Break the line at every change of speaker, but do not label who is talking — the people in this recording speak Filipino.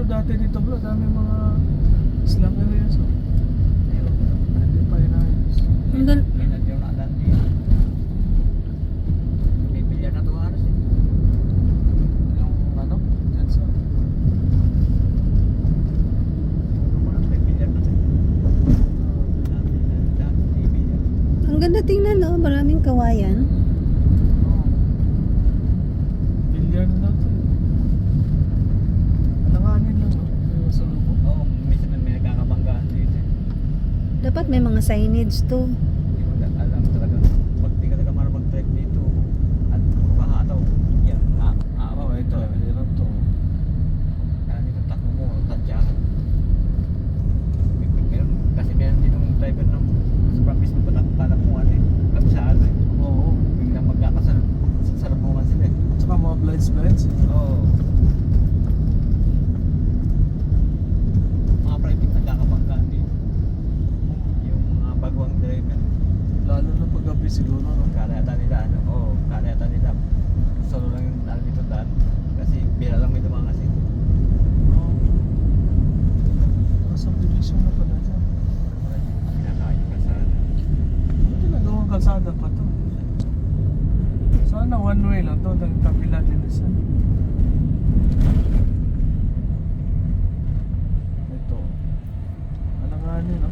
dati dito bro, dami mga slum areas. Oh. Hindi pa inayos.
May bilyar na to halos eh.
Yung ano, dyan sa...
May bilyar na to. May bilyar.
Ang ganda tingnan, no? Maraming kawayan.
Billiard na to. Alanganin lang, no? May masalubong.
Oo, minsan may nagkakabanggaan dito eh.
Dapat may mga signage to.
Hindi mo alam talaga. Pag di ka talaga marunong mag-trek dito at pahataw, yan,
Oo, ito. Hirap to.
dito takbo mo, tadya. Kasi meron dito ng driver ng sa promise mo patak mo ano eh, kabisado eh.
Oo.
Biglang magkakasalubungan sila eh.
Tsaka mga blind spots.
Oo. Mga private nagkakabanggaan dito. Yung mga baguang driver.
Lalo na pag gabi siguro, no?
Kalahatan nila ano, kalahatan nila. Solo lang yung daan dito daan. Kasi bira lang may dumaan kasi.
Oo. Mga subdivision na pala dyan.
Pinakain ka sa
Buti nagawang kalsada pa to. Sana one way lang to, ng kabila din isa. Ito. Alanganin, no?